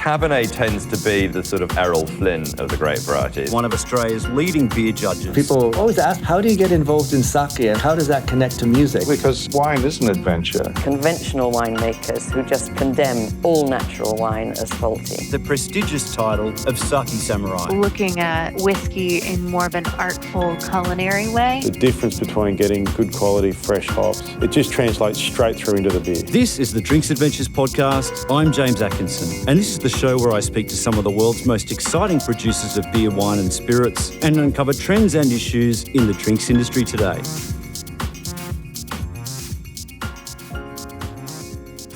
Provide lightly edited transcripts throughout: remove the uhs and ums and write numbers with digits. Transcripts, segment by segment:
Cabernet tends to be the sort of Errol Flynn of the grape varieties. One of Australia's leading beer judges. People always ask, how do you get involved in sake and how does that connect to music? Because wine is an adventure. Conventional winemakers who just condemn all natural wine as faulty. The prestigious title of Sake Samurai. Looking at whiskey in more of an artful culinary way. The difference between getting good quality fresh hops, it just translates straight through into the beer. This is the Drinks Adventures podcast. I'm James Atkinson, and this is the show where I speak to some of the world's most exciting producers of beer, wine and spirits and uncover trends and issues in the drinks industry today.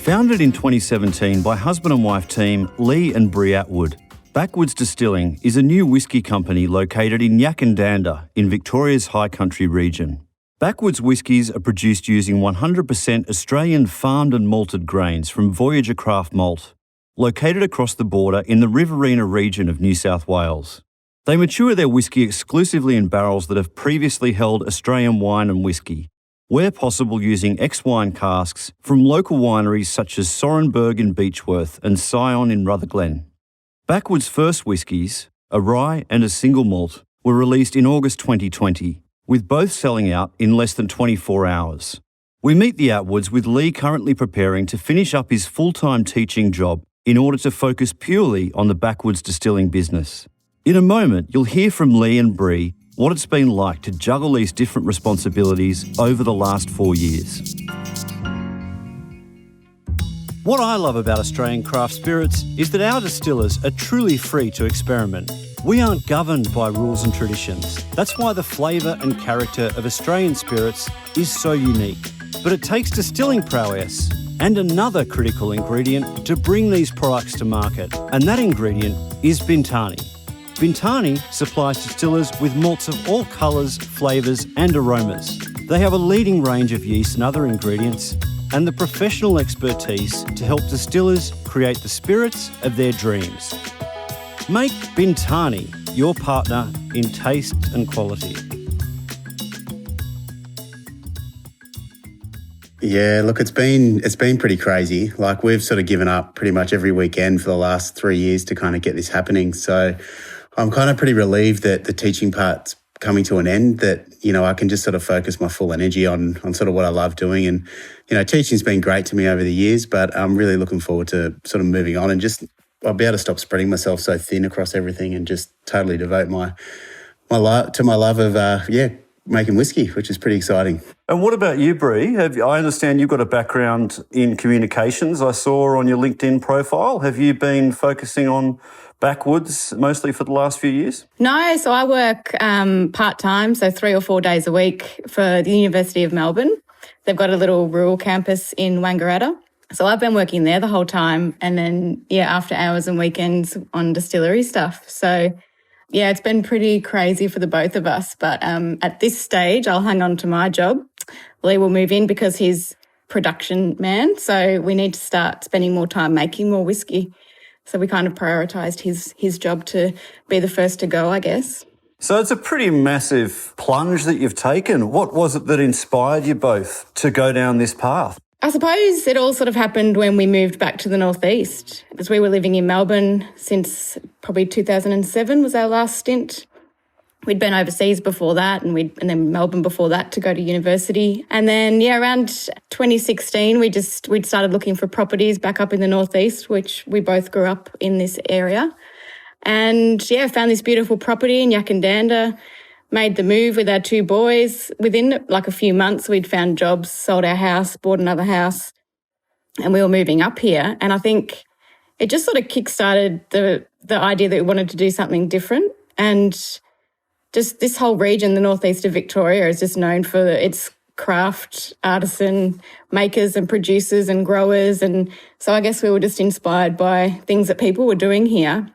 Founded in 2017 by husband and wife team Leigh and Bree Attwood, Backwoods Distilling is a new whisky company located in Yackandandah in Victoria's High Country region. Backwoods whiskies are produced using 100% Australian farmed and malted grains from Voyager Craft Malt, located across the border in the Riverina region of New South Wales. They mature their whisky exclusively in barrels that have previously held Australian wine and whisky, where possible using ex-wine casks from local wineries such as Sorrenberg in Beechworth and Scion in Rutherglen. Backwoods' first whiskies, a rye and a single malt, were released in August 2020, with both selling out in less than 24 hours. We meet the Attwoods with Leigh currently preparing to finish up his full-time teaching job in order to focus purely on the Backwoods Distilling business. In a moment, you'll hear from Leigh and Bree what it's been like to juggle these different responsibilities over the last 4 years. What I love about Australian craft spirits is that our distillers are truly free to experiment. We aren't governed by rules and traditions. That's why the flavour and character of Australian spirits is so unique. But it takes distilling prowess and another critical ingredient to bring these products to market, and that ingredient is Bintani. Bintani supplies distillers with malts of all colours, flavours and aromas. They have a leading range of yeast and other ingredients and the professional expertise to help distillers create the spirits of their dreams. Make Bintani your partner in taste and quality. Yeah, look, it's been pretty crazy. Like, we've sort of given up pretty much every weekend for the last 3 years to kind of get this happening. So I'm kind of pretty relieved that the teaching part's coming to an end, that, you know, I can just sort of focus my full energy on sort of what I love doing. And, you know, teaching's been great to me over the years, but I'm really looking forward to sort of moving on and just I'll be able to stop spreading myself so thin across everything and just totally devote my love of making whiskey, which is pretty exciting. And what about you, Bree? I understand you've got a background in communications. I saw on your LinkedIn profile. Have you been focusing on Backwoods mostly for the last few years? No, so I work part-time, so 3 or 4 days a week for the University of Melbourne. They've got a little rural campus in Wangaratta. So I've been working there the whole time and then, after hours and weekends on distillery stuff. So, it's been pretty crazy for the both of us. But at this stage, I'll hang on to my job. Leigh will move in because he's production man. So we need to start spending more time making more whiskey. So we kind of prioritised his job to be the first to go, I guess. So it's a pretty massive plunge that you've taken. What was it that inspired you both to go down this path? I suppose it all sort of happened when we moved back to the northeast, as we were living in Melbourne since probably 2007 was our last stint. We'd been overseas before that and then Melbourne before that to go to university. And then, around 2016, we'd started looking for properties back up in the northeast, which we both grew up in this area. And, found this beautiful property in Yackandandah, made the move with our 2 boys. Within like a few months, we'd found jobs, sold our house, bought another house, and we were moving up here. And I think it just sort of kickstarted the idea that we wanted to do something different. And just this whole region, the northeast of Victoria, is just known for its craft, artisan makers and producers and growers. And so I guess we were just inspired by things that people were doing here.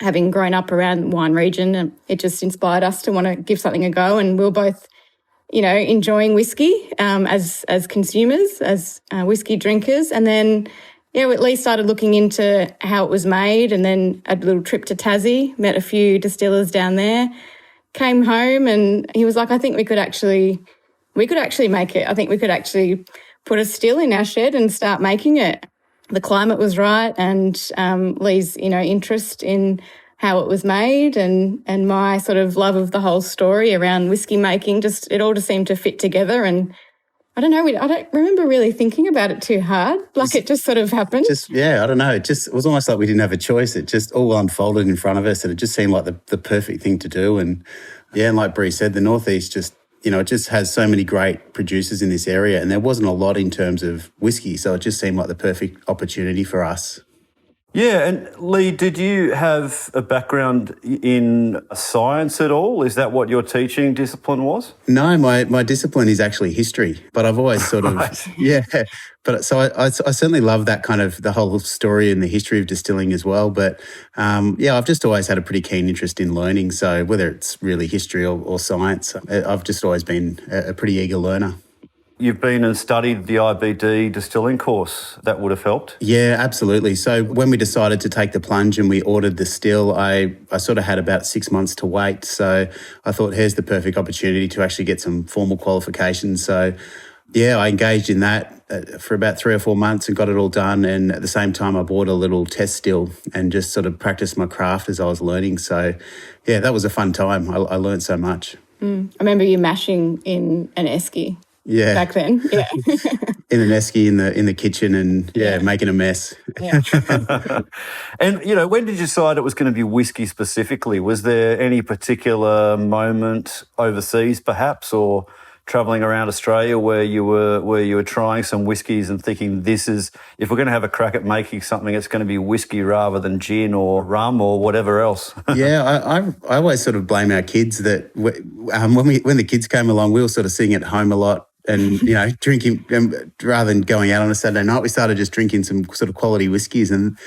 Having grown up around the wine region, and it just inspired us to want to give something a go. And we were both, enjoying whiskey as consumers, as whiskey drinkers. And then, we at least started looking into how it was made, and then a little trip to Tassie, met a few distillers down there, came home, and he was like, I think we could actually make it. I think we could actually put a still in our shed and start making it. the climate was right, and Leigh's, interest in how it was made, and my sort of love of the whole story around whiskey making. It all just seemed to fit together. And I don't know, I don't remember really thinking about it too hard. It just sort of happened. I don't know. It was almost like we didn't have a choice. It just all unfolded in front of us, and it just seemed like the perfect thing to do. And and like Bree said, the Northeast it just has so many great producers in this area, and there wasn't a lot in terms of whiskey, so it just seemed like the perfect opportunity for us. Yeah, and Leigh, did you have a background in science at all? Is that what your teaching discipline was? No, my discipline is actually history, but I've always sort of, But so I certainly love that kind of the whole story and the history of distilling as well. But I've just always had a pretty keen interest in learning. So whether it's really history or science, I've just always been a pretty eager learner. You've been and studied the IBD distilling course. That would have helped? Yeah, absolutely. So when we decided to take the plunge and we ordered the still, I sort of had about 6 months to wait. So I thought, here's the perfect opportunity to actually get some formal qualifications. So I engaged in that for about 3 or 4 months and got it all done. And at the same time, I bought a little test still and just sort of practiced my craft as I was learning. So that was a fun time. I learned so much. I remember you mashing in an esky. Yeah. Back then, yeah. In an esky in the kitchen and making a mess. Yeah. And when did you decide it was going to be whiskey specifically? Was there any particular moment overseas, perhaps, or travelling around Australia where you were trying some whiskies and thinking, this is, if we're going to have a crack at making something, it's going to be whiskey rather than gin or rum or whatever else? I always sort of blame our kids that when the kids came along, we were sort of sitting at home a lot. And, drinking, rather than going out on a Saturday night, we started just drinking some sort of quality whiskies. And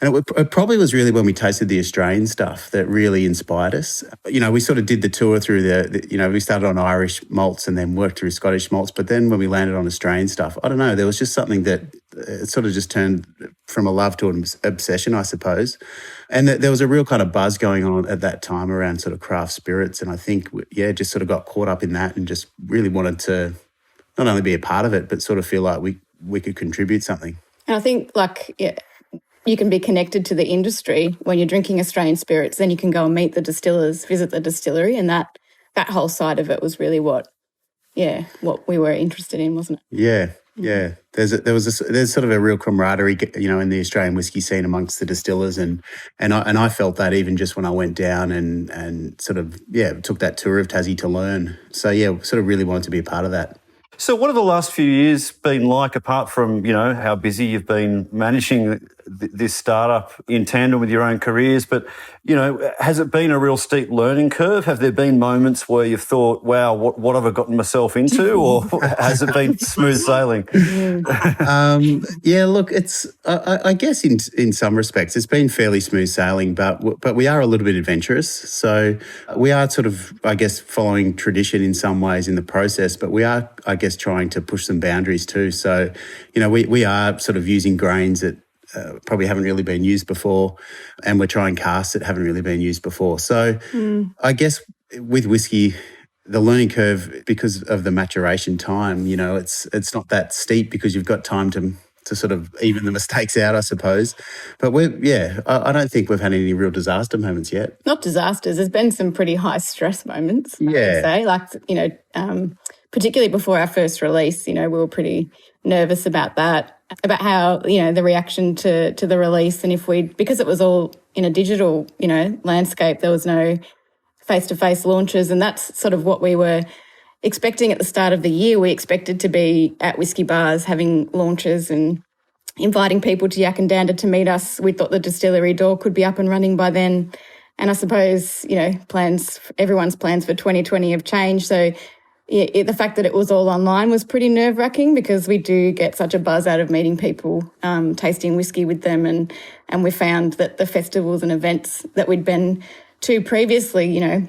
it probably was really when we tasted the Australian stuff that really inspired us. We sort of did the tour through we started on Irish malts and then worked through Scottish malts. But then when we landed on Australian stuff, I don't know, there was just something that it sort of just turned from a love to an obsession, I suppose. And there was a real kind of buzz going on at that time around sort of craft spirits. And I think, just sort of got caught up in that and just really wanted to not only be a part of it, but sort of feel like we could contribute something. And I think, you can be connected to the industry when you're drinking Australian spirits, then you can go and meet the distillers, visit the distillery, and that whole side of it was really what we were interested in, wasn't it? Yeah. There's sort of a real camaraderie, in the Australian whiskey scene amongst the distillers, and I felt that even just when I went down and sort of took that tour of Tassie to learn. So sort of really wanted to be a part of that. So what have the last few years been like, apart from, how busy you've been managing this startup in tandem with your own careers? But, has it been a real steep learning curve? Have there been moments where you've thought, wow, what have I gotten myself into? Or has it been smooth sailing? Look, it's, I guess in some respects, it's been fairly smooth sailing, but we are a little bit adventurous. So we are sort of, I guess, following tradition in some ways in the process, but we are, I guess, trying to push some boundaries too. So, we are sort of using grains that probably haven't really been used before, and we're trying casks that haven't really been used before. So I guess with whiskey, the learning curve, because of the maturation time, it's not that steep because you've got time to sort of even the mistakes out, I suppose. But I don't think we've had any real disaster moments yet. Not disasters. There's been some pretty high stress moments, I would say. Particularly before our first release, we were pretty nervous about that, about how, the reaction to the release. And because it was all in a digital, landscape, there was no face-to-face launches. And that's sort of what we were expecting at the start of the year. We expected to be at whiskey bars having launches and inviting people to Yackandandah to meet us. We thought the distillery door could be up and running by then. And I suppose, everyone's plans for 2020 have changed. So the fact that it was all online was pretty nerve-wracking, because we do get such a buzz out of meeting people, tasting whiskey with them, and we found that the festivals and events that we'd been to previously,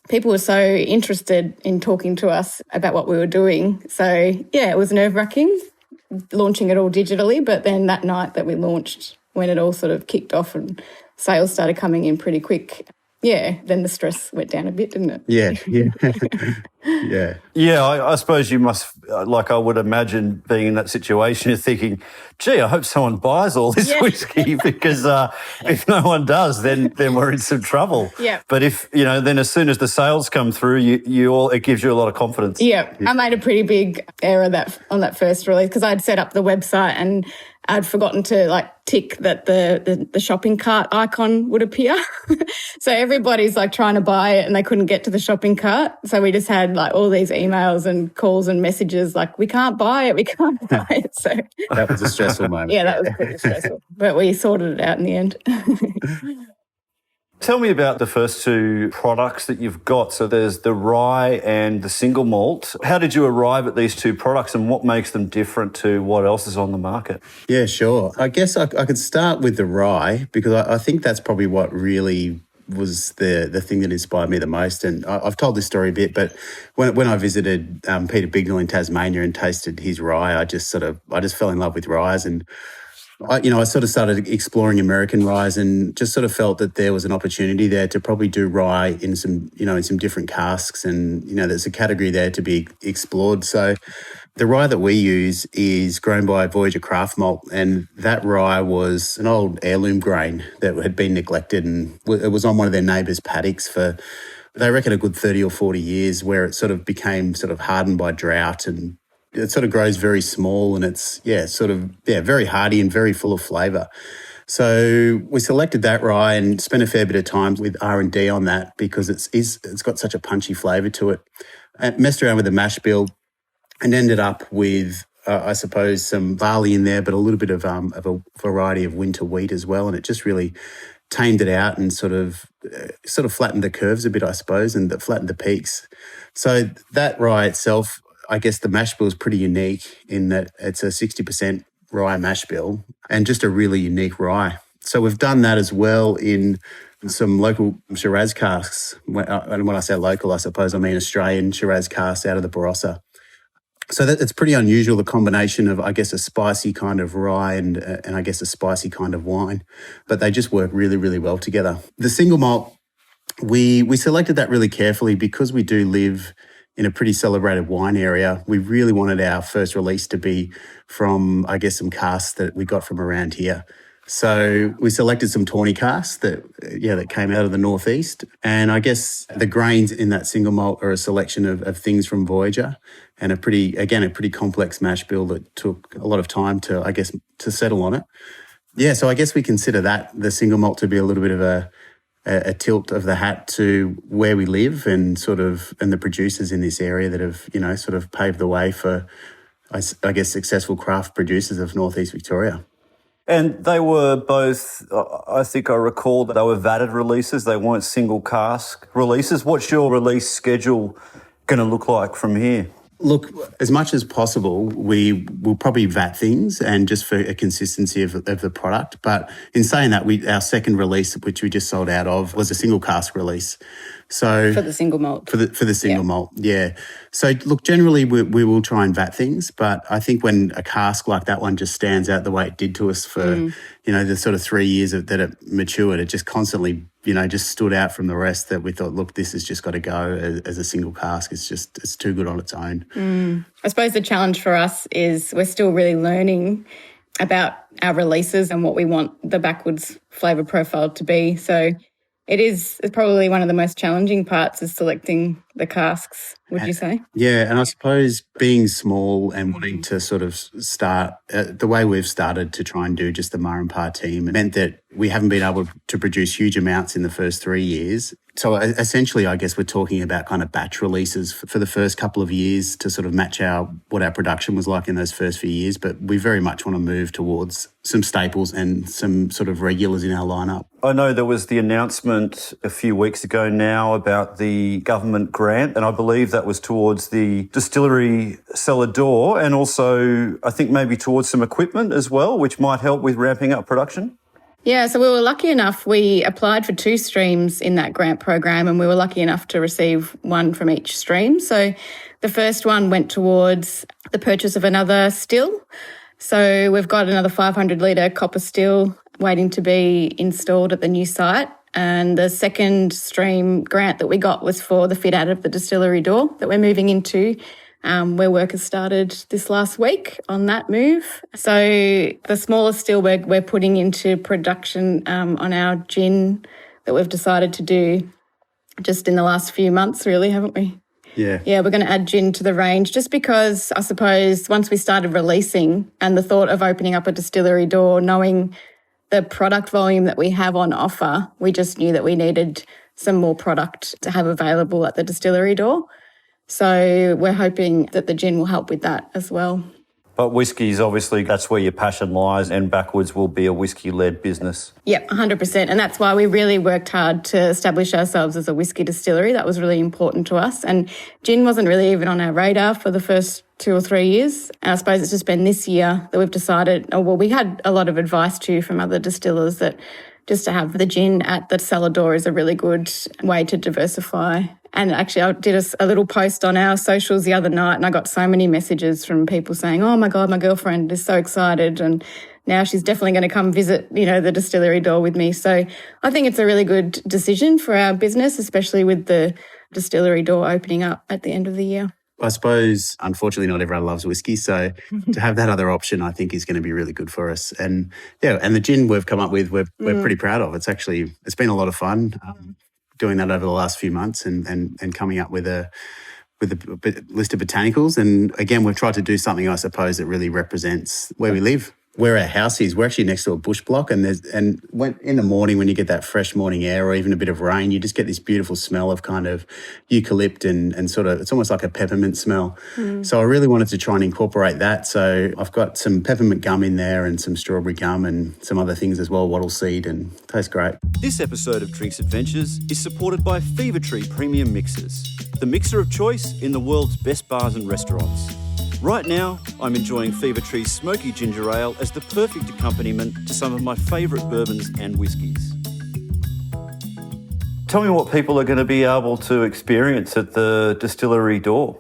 people were so interested in talking to us about what we were doing. So, it was nerve-wracking launching it all digitally, but then that night that we launched, when it all sort of kicked off and sales started coming in pretty quick, yeah, then the stress went down a bit, didn't it? Yeah. Yeah. Yeah, I suppose you must, like I would imagine being in that situation, you're thinking, gee, I hope someone buys all this whiskey because if no one does, then we're in some trouble. Yeah. But if, then as soon as the sales come through, it gives you a lot of confidence. Yeah. I made a pretty big error on that first release because I'd set up the website and I'd forgotten to tick that the shopping cart icon would appear. So everybody's trying to buy it and they couldn't get to the shopping cart. So we just had all these emails and calls and messages we can't buy it, we can't buy it. So that was a stressful moment. Yeah, that was pretty stressful. But we sorted it out in the end. Tell me about the first two products that you've got. So there's the rye and the single malt. How did you arrive at these two products and what makes them different to what else is on the market? Yeah, sure. I guess I could start with the rye because I think that's probably what really was the thing that inspired me the most. And I've told this story a bit, but when I visited Peter Bignell in Tasmania and tasted his rye, I just fell in love with ryes. And I sort of started exploring American ryes and just sort of felt that there was an opportunity there to probably do rye in some different casks, and there's a category there to be explored. So the rye that we use is grown by Voyager Craft Malt, and that rye was an old heirloom grain that had been neglected, and it was on one of their neighbours' paddocks for, they reckon, a good 30 or 40 years, where it sort of became sort of hardened by drought, and it sort of grows very small, and it's very hardy and very full of flavour. So we selected that rye and spent a fair bit of time with R&D on that because it's got such a punchy flavour to it. I messed around with the mash bill and ended up with I suppose some barley in there, but a little bit of a variety of winter wheat as well, and it just really tamed it out and sort of flattened the curves a bit, I suppose, and flattened the peaks. So that rye itself, I guess the mash bill is pretty unique in that it's a 60% rye mash bill and just a really unique rye. So we've done that as well in some local Shiraz casks. And when I say local, I suppose I mean Australian Shiraz casks out of the Barossa. So it's pretty unusual, the combination of, I guess, a spicy kind of rye and I guess a spicy kind of wine. But they just work really, really well together. The single malt, we selected that really carefully because we do live in a pretty celebrated wine area. We really wanted our first release to be from, I guess, some casks that we got from around here. So we selected some tawny casks that came out of the northeast. And I guess the grains in that single malt are a selection of things from Voyager and a pretty complex mash bill that took a lot of time to settle on it. Yeah, so I guess we consider that the single malt to be a little bit of a tilt of the hat to where we live and the producers in this area that have, sort of paved the way for, I guess, successful craft producers of northeast Victoria. And they were both, I think I recall that they were vatted releases. They weren't single cask releases. What's your release schedule going to look like from here? Look, as much as possible, we will probably vat things and just for a consistency of the product. But in saying that, our second release, which we just sold out of, was a single cask release. So for the single malt. For the single malt, yeah. So look, generally we will try and vat things, but I think when a cask like that one just stands out the way it did to us for, the sort of 3 years that it matured, it just constantly, just stood out from the rest that we thought, look, this has just got to go as a single cask. It's too good on its own. I suppose the challenge for us is we're still really learning about our releases and what we want the Backwoods flavour profile to be. So it's probably one of the most challenging parts is selecting the casks, would you say? Yeah, and I suppose being small and wanting to sort of start the way we've started to try and do just the Murrumbidgee team meant that we haven't been able to produce huge amounts in the first 3 years. So essentially, I guess we're talking about kind of batch releases for the first couple of years to sort of match what our production was like in those first few years. But we very much want to move towards some staples and some sort of regulars in our lineup. I know there was the announcement a few weeks ago now about the government grant, and I believe that was towards the distillery cellar door and also I think maybe towards some equipment as well, which might help with ramping up production. Yeah, so we were lucky enough, we applied for 2 streams in that grant program and we were lucky enough to receive one from each stream. So the first one went towards the purchase of another still. So we've got another 500 litre copper still waiting to be installed at the new site. And the second stream grant that we got was for the fit out of the distillery door that we're moving into, where work has started this last week on that move. So the smaller still we're putting into production on our gin that we've decided to do just in the last few months, really, haven't we? Yeah. Yeah, we're going to add gin to the range just because I suppose once we started releasing and the thought of opening up a distillery door, knowing the product volume that we have on offer, we just knew that we needed some more product to have available at the distillery door. So we're hoping that the gin will help with that as well. But whiskies, obviously, that's where your passion lies, and Backwoods will be a whiskey-led business. Yep, 100%. And that's why we really worked hard to establish ourselves as a whiskey distillery. That was really important to us. And gin wasn't really even on our radar for the first 2 or 3 years. And I suppose it's just been this year that we've decided, we had a lot of advice too from other distillers that just to have the gin at the cellar door is a really good way to diversify. And actually, I did a little post on our socials the other night and I got so many messages from people saying, oh my God, my girlfriend is so excited and now she's definitely going to come visit, the distillery door with me. So I think it's a really good decision for our business, especially with the distillery door opening up at the end of the year. I suppose, unfortunately, not everyone loves whiskey. So to have that other option, I think, is going to be really good for us. And and the gin we've come up with, we're pretty proud of. It's been a lot of fun doing that over the last few months and coming up with a list of botanicals. And again, we've tried to do something, I suppose, that really represents where we live. Where our house is, we're actually next to a bush block, and when in the morning when you get that fresh morning air or even a bit of rain, you just get this beautiful smell of kind of eucalypt and sort of, it's almost like a peppermint smell. So I really wanted to try and incorporate that. So I've got some peppermint gum in there and some strawberry gum and some other things as well, wattle seed, and it tastes great. This episode of Drinks Adventures is supported by Fever Tree Premium Mixers, the mixer of choice in the world's best bars and restaurants. Right now, I'm enjoying Fever Tree's smoky ginger ale as the perfect accompaniment to some of my favourite bourbons and whiskies. Tell me what people are going to be able to experience at the distillery door.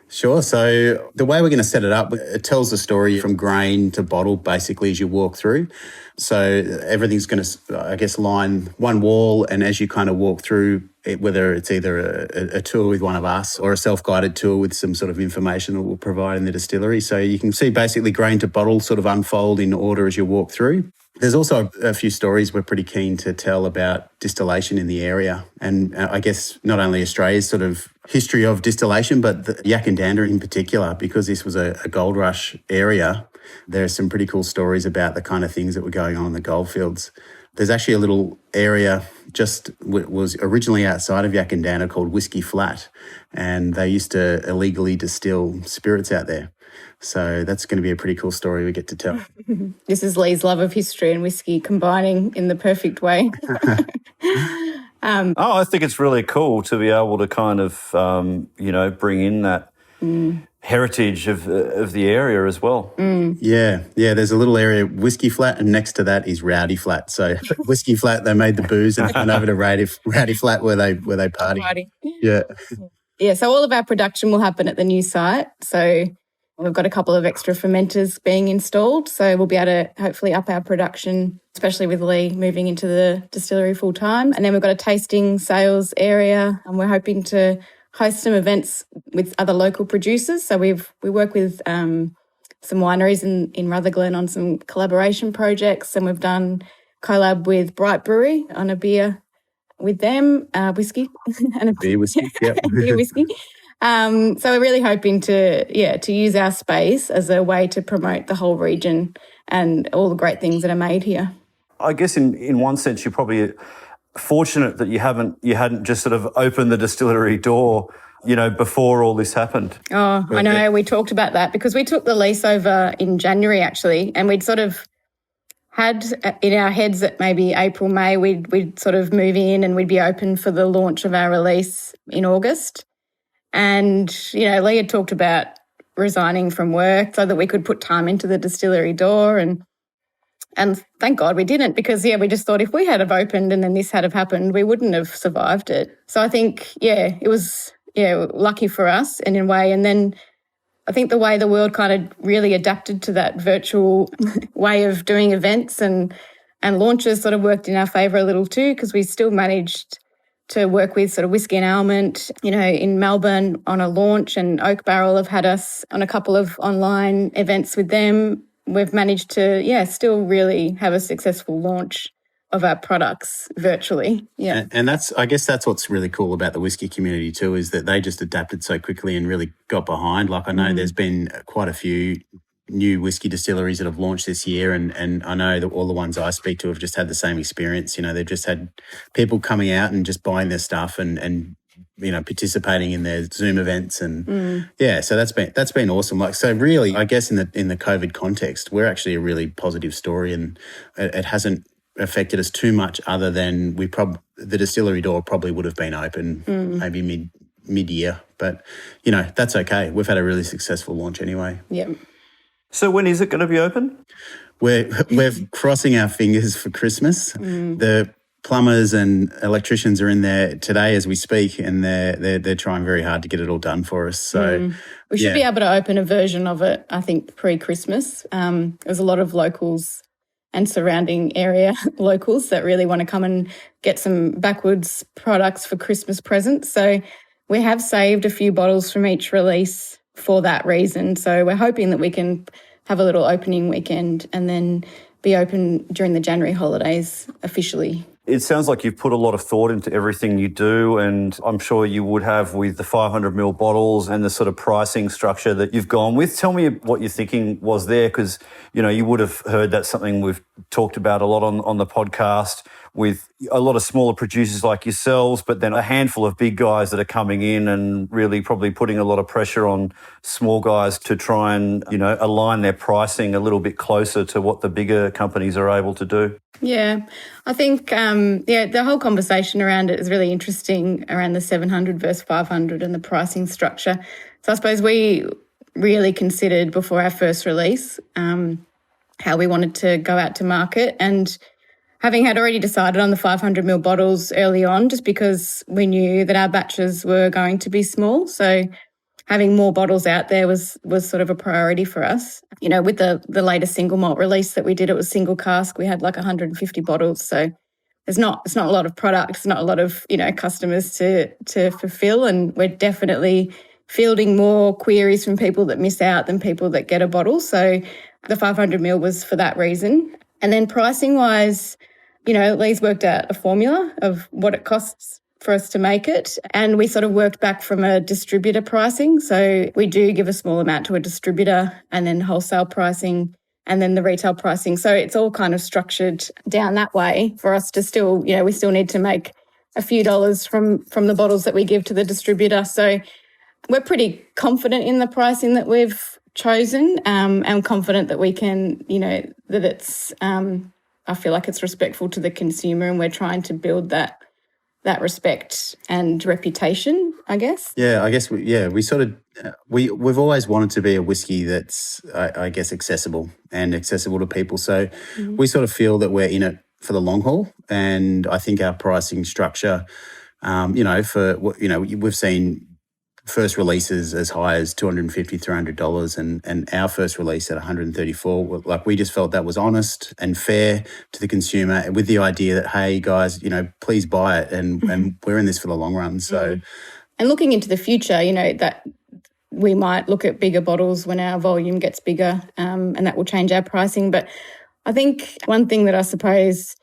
Sure. So the way we're going to set it up, it tells the story from grain to bottle basically as you walk through. So everything's going to, I guess, line one wall, and as you kind of walk through, whether it's either a tour with one of us or a self-guided tour with some sort of information that we'll provide in the distillery. So you can see basically grain to bottle sort of unfold in order as you walk through. There's also a few stories we're pretty keen to tell about distillation in the area. And I guess not only Australia's sort of history of distillation, but the Yackandandah in particular, because this was a gold rush area. There are some pretty cool stories about the kind of things that were going on in the goldfields. There's actually a little area was originally outside of Yackandandah called Whiskey Flat, and they used to illegally distill spirits out there. So that's going to be a pretty cool story we get to tell. This is Leigh's love of history and whiskey combining in the perfect way. I think it's really cool to be able to kind of, bring in that heritage of the area as well. Yeah. There's a little area, Whiskey Flat, and next to that is Rowdy Flat. So Whiskey Flat, they made the booze, and went over to Rowdy Flat where they party. Yeah. Yeah. So all of our production will happen at the new site. So we've got a couple of extra fermenters being installed. So we'll be able to hopefully up our production, especially with Leigh moving into the distillery full time. And then we've got a tasting sales area, and we're hoping to host some events with other local producers. So we work with some wineries in Rutherglen on some collaboration projects, and we've done collab with Bright Brewery on a beer with them, whiskey and a beer whiskey. Yep. beer whiskey. So we're really hoping to use our space as a way to promote the whole region and all the great things that are made here. I guess in one sense you're probably fortunate that you hadn't just sort of opened the distillery door, before all this happened. Oh, I know. We talked about that because we took the lease over in January actually, and we'd sort of had in our heads that maybe April, May, we'd sort of move in and we'd be open for the launch of our release in August. And, Leigh had talked about resigning from work so that we could put time into the distillery door, and thank God we didn't, because, we just thought if we had have opened and then this had have happened, we wouldn't have survived it. So I think, it was, lucky for us in a way. And then I think the way the world kind of really adapted to that virtual way of doing events and And launches sort of worked in our favour a little too, because we still managed to work with sort of Whisky and Almond, in Melbourne on a launch, and Oak Barrel have had us on a couple of online events with them. We've managed to, still really have a successful launch of our products virtually. Yeah. And I guess that's what's really cool about the whiskey community too, is that they just adapted so quickly and really got behind. Like I know there's been quite a few new whiskey distilleries that have launched this year, and I know that all the ones I speak to have just had the same experience. They've just had people coming out and just buying their stuff and participating in their Zoom events, and so that's been awesome. Like, so really, I guess in the COVID context, we're actually a really positive story, and it hasn't affected us too much, other than the distillery door probably would have been open maybe mid-year, but that's okay. We've had a really successful launch anyway. Yeah. So when is it going to be open? We're crossing our fingers for Christmas. The plumbers and electricians are in there today as we speak, and they're trying very hard to get it all done for us. So we should be able to open a version of it, I think, pre-Christmas. There's a lot of locals and surrounding area locals that really want to come and get some Backwoods products for Christmas presents. So we have saved a few bottles from each release for that reason. So we're hoping that we can have a little opening weekend and then be open during the January holidays officially. It sounds like you've put a lot of thought into everything you do, and I'm sure you would have with the 500ml bottles and the sort of pricing structure that you've gone with. Tell me what your thinking was there, because, you would have heard that's something we've talked about a lot on the podcast, with a lot of smaller producers like yourselves, but then a handful of big guys that are coming in and really probably putting a lot of pressure on small guys to try and, align their pricing a little bit closer to what the bigger companies are able to do. Yeah, I think, the whole conversation around it is really interesting, around the 700 versus 500 and the pricing structure. So I suppose we really considered before our first release how we wanted to go out to market, and having had already decided on the 500ml bottles early on, just because we knew that our batches were going to be small. So having more bottles out there was sort of a priority for us. With the latest single malt release that we did, it was single cask. We had like 150 bottles. So it's not a lot of product. It's not a lot of, customers to fulfill. And we're definitely fielding more queries from people that miss out than people that get a bottle. So the 500ml was for that reason. And then pricing wise, Leigh's worked out a formula of what it costs for us to make it. And we sort of worked back from a distributor pricing. So we do give a small amount to a distributor, and then wholesale pricing, and then the retail pricing. So it's all kind of structured down that way for us to still, we still need to make a few dollars from the bottles that we give to the distributor. So we're pretty confident in the pricing that we've chosen, and confident that we can, that it's, I feel like it's respectful to the consumer, and we're trying to build that respect and reputation, I guess. Yeah, I guess we sort of we've always wanted to be a whiskey that's I guess accessible to people. So we sort of feel that we're in it for the long haul, and I think our pricing structure, we've seen first releases as high as $250, $300, and our first release at $134. Like, we just felt that was honest and fair to the consumer, with the idea that, hey guys, please buy it, and we're in this for the long run. So, and looking into the future, that we might look at bigger bottles when our volume gets bigger, and that will change our pricing. But I think one thing that I suppose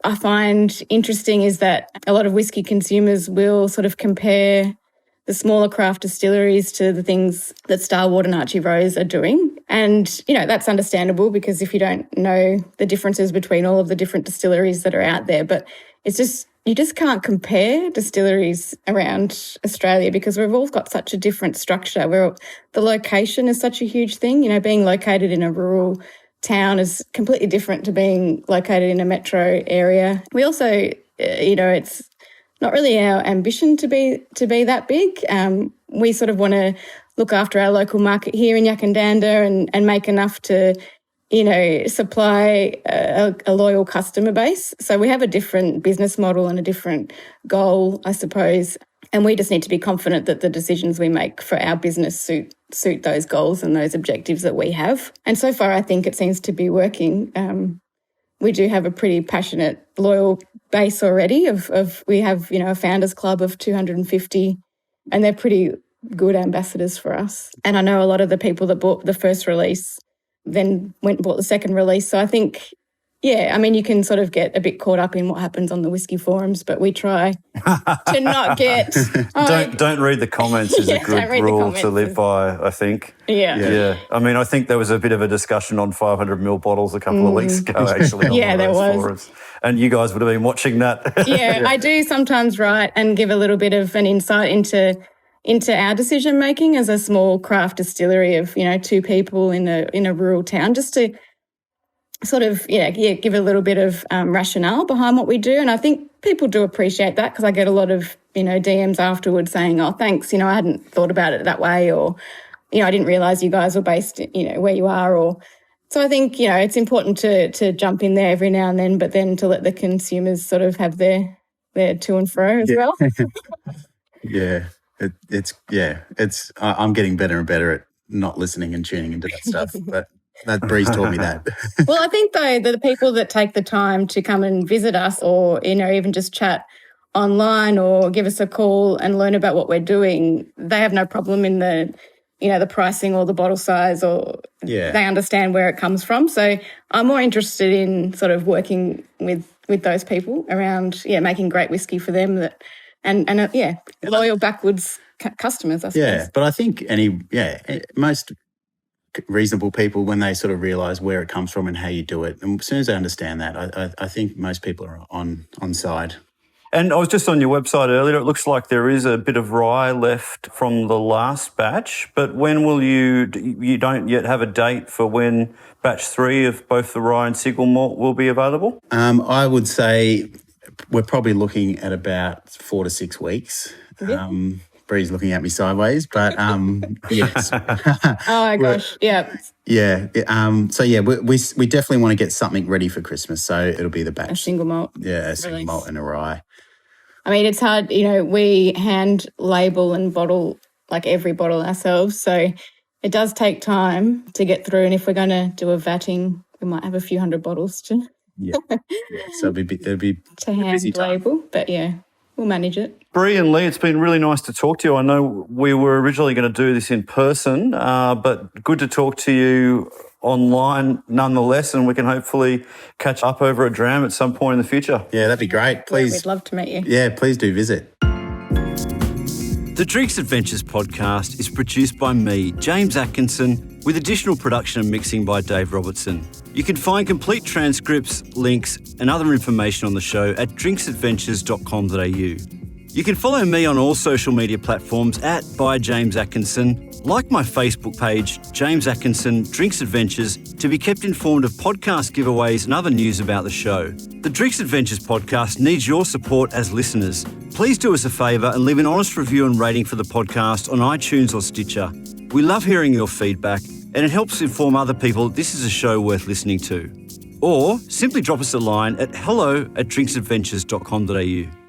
I find interesting is that a lot of whiskey consumers will sort of compare the smaller craft distilleries to the things that Starward and Archie Rose are doing. And, that's understandable, because if you don't know the differences between all of the different distilleries that are out there, but it's just, you just can't compare distilleries around Australia, because we've all got such a different structure. The location is such a huge thing. Being located in a rural town is completely different to being located in a metro area. We also, it's not really our ambition to be that big. We sort of want to look after our local market here in Yackandandah and make enough to, supply a loyal customer base. So we have a different business model and a different goal, I suppose. And we just need to be confident that the decisions we make for our business suit those goals and those objectives that we have. And so far, I think it seems to be working. we do have a pretty passionate, loyal base already we have, a founders club of 250, and they're pretty good ambassadors for us. And I know a lot of the people that bought the first release then went and bought the second release. So I think, you can sort of get a bit caught up in what happens on the whiskey forums, but we try to not get... Don't read the comments is a good rule to live by, I think. Yeah. I mean, I think there was a bit of a discussion on 500ml bottles a couple of weeks ago, actually. On there was. Forums. And you guys would have been watching that. I do sometimes write and give a little bit of an insight into our decision making as a small craft distillery of 2 people in a rural town, just to sort of give a little bit of rationale behind what we do. And I think people do appreciate that, because I get a lot of DMs afterwards saying, oh, thanks, I hadn't thought about it that way, or I didn't realise you guys were based where you are. Or so I think it's important to jump in there every now and then, but then to let the consumers sort of have their to and fro as well. I'm getting better and better at not listening and tuning into that stuff, but that Bree's taught me that. Well, I think though that the people that take the time to come and visit us, or even just chat online or give us a call and learn about what we're doing, they have no problem in the the pricing or the bottle size, or they understand where it comes from. So I'm more interested in sort of working with those people around making great whiskey for them and loyal Backwoods customers, I suppose. Yeah, but I think most reasonable people, when they sort of realise where it comes from and how you do it, and as soon as they understand that, I think most people are on side. And I was just on your website earlier. It looks like there is a bit of rye left from the last batch, but when will you don't yet have a date for when batch 3 of both the rye and single malt will be available? I would say we're probably looking at about 4 to 6 weeks. Bree's looking at me sideways, but yes. Oh my gosh, yeah. Yeah. We definitely want to get something ready for Christmas, so it'll be the batch. A single malt. Yeah, a single malt and a rye. I mean, it's hard, we hand label and bottle like every bottle ourselves, so it does take time to get through. And if we're going to do a vatting, we might have a few hundred bottles to so it'll be to hand label, but we'll manage it. Bree and Leigh, it's been really nice to talk to you. I know we were originally going to do this in person, but good to talk to you online nonetheless, and we can hopefully catch up over a dram at some point in the future. Yeah, that'd be great. Please. We'd love to meet you. Yeah, please do visit. The Drinks Adventures podcast is produced by me, James Atkinson, with additional production and mixing by Dave Robertson. You can find complete transcripts, links and other information on the show at drinksadventures.com.au. You can follow me on all social media platforms at by James Atkinson, like my Facebook page, James Atkinson Drinks Adventures, to be kept informed of podcast giveaways and other news about the show. The Drinks Adventures podcast needs your support as listeners. Please do us a favour and leave an honest review and rating for the podcast on iTunes or Stitcher. We love hearing your feedback, and it helps inform other people this is a show worth listening to. Or simply drop us a line at hello@drinksadventures.com.au.